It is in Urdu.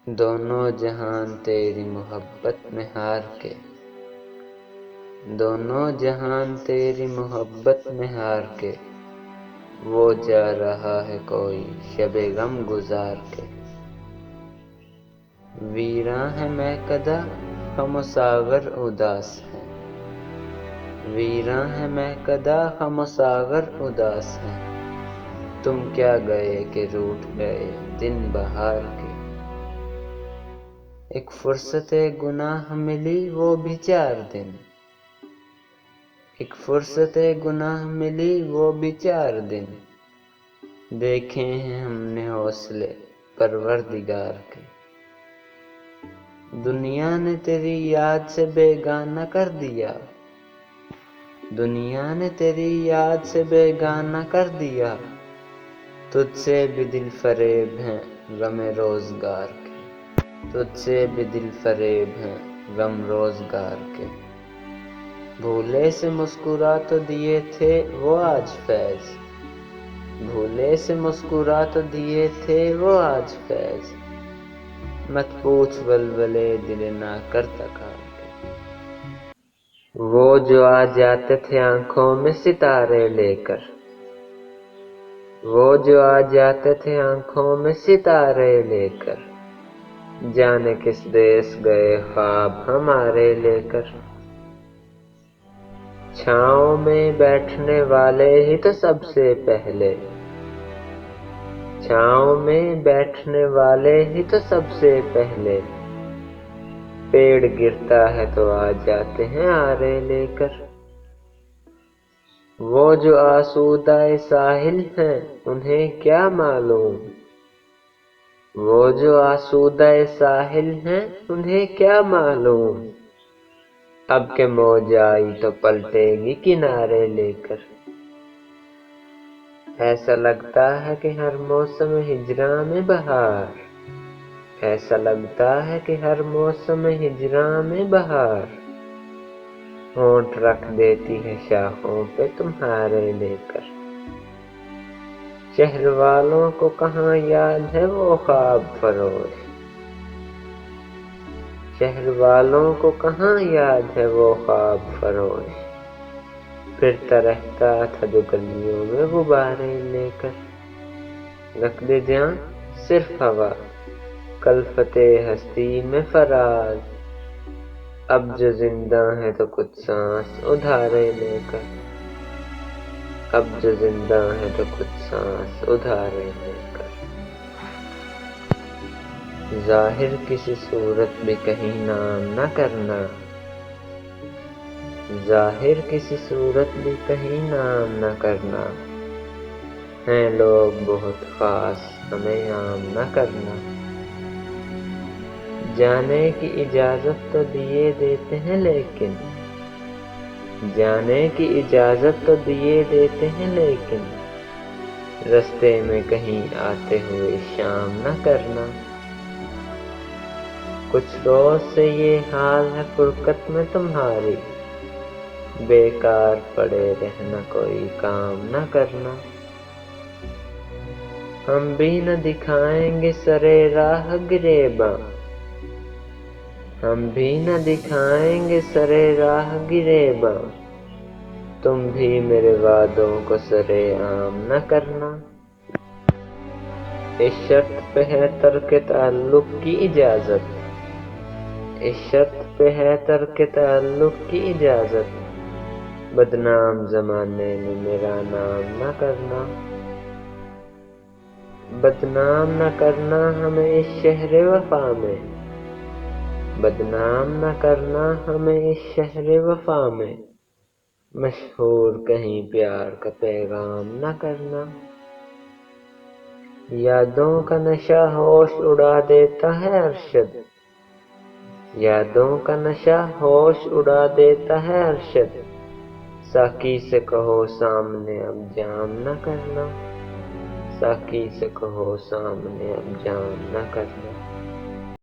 دونوں جہان تیری محبت میں ہار کے، دونوں جہان تیری محبت میں ہار کے، وہ جا رہا ہے کوئی شب غم گزار کے۔ ویراں ہے مہکدہ خم و ساغر اداس ہے، ویراں ہے مہکدہ خم و ساغر اداس ہے، تم کیا گئے کہ روٹھ گئے دن بہار کے۔ ایک فرصت گناہ ملی وہ بھی 4 دن، ایک فرصت گناہ ملی وہ بھی 4 دن، دیکھے ہیں ہم نے حوصلے پروردگار کے۔ دنیا نے تیری یاد سے بیگانہ کر دیا، دنیا نے تیری یاد سے بیگانہ کر دیا، تجھ سے بھی دل فریب ہیں غم روزگار کے، تجھ سے بھی دل فریب ہیں غم روزگار کے۔ بھولے سے مسکرا تو دیے تھے وہ آج فیض، بھولے سے مسکرا تو دیے تھے وہ آج فیض، مت پوچھ ولولے دل نہ کر تکار کے۔ وہ جو آ جاتے تھے آنکھوں میں ستارے لے کر، وہ جو آ جاتے تھے آنکھوں میں ستارے لے کر، جانے کس دیس گئے خواب ہمارے لے کر۔ چھاؤں میں بیٹھنے والے ہی تو سب سے پہلے، چھاؤں میں بیٹھنے والے ہی تو سب سے پہلے، پیڑ گرتا ہے تو آ جاتے ہیں آرے لے کر۔ وہ جو آسودہ ساحل ہیں انہیں کیا معلوم، وہ جو آسودہ ساحل ہیں انہیں کیا معلوم، اب کہ موج آئی تو پلٹے گی کنارے لے کر۔ ایسا لگتا ہے کہ ہر موسم ہجراں میں بہار، ایسا لگتا ہے کہ ہر موسم ہجراں میں بہار، ہونٹ رکھ دیتی ہے شاخوں پہ تمہارے لے کر۔ شہر والوں کو کہاں یاد ہے وہ خواب فروش، شہر والوں کو کہاں یاد ہے وہ خواب فروش، پھرتا رہتا تھا جو گلیوں میں غبارے لے کر۔ رکھ دے جاں صرف ہوا کلفت ہستی میں فراز، اب جو زندہ ہے تو کچھ سانس ادھارے لے کر، اب جو زندہ ہے تو کچھ سانس ادھارے لے کر۔ ظاہر کسی صورت بھی کہیں نام نہ کرنا، ظاہر کسی صورت بھی کہیں نام نہ کرنا، ہیں لوگ بہت خاص ہمیں عام نہ کرنا۔ جانے کی اجازت تو دیے دیتے ہیں لیکن، جانے کی اجازت تو دیے دیتے ہیں لیکن، رستے میں کہیں آتے ہوئے شام نہ کرنا۔ کچھ روز سے یہ حال ہے فرقت میں تمہاری، بیکار پڑے رہنا کوئی کام نہ کرنا۔ ہم بھی نہ دکھائیں گے سرے راہ گریباں، ہم بھی نہ دکھائیں گے سرے راہ گریباں، تم بھی میرے وعدوں کو سرے عام نہ کرنا۔ اس شرط پہ ہے ترک تعلق کی اجازت، اس شرط پہ ہے ترک تعلق کی اجازت، بدنام زمانے میں میرا نام نہ کرنا۔ بدنام نہ کرنا ہمیں اس شہر وفا میں، بدنام نہ کرنا ہمیں اس شہر وفا میں، مشہور کہیں پیار کا پیغام نہ کرنا۔ یادوں کا نشہ ہوش اڑا دیتا ہے ارشد، یادوں کا نشہ ہوش اڑا دیتا ہے ارشد، ساقی سے کہو سامنے اب جام نہ کرنا، ساقی سے کہو سامنے اب جام نہ کرنا۔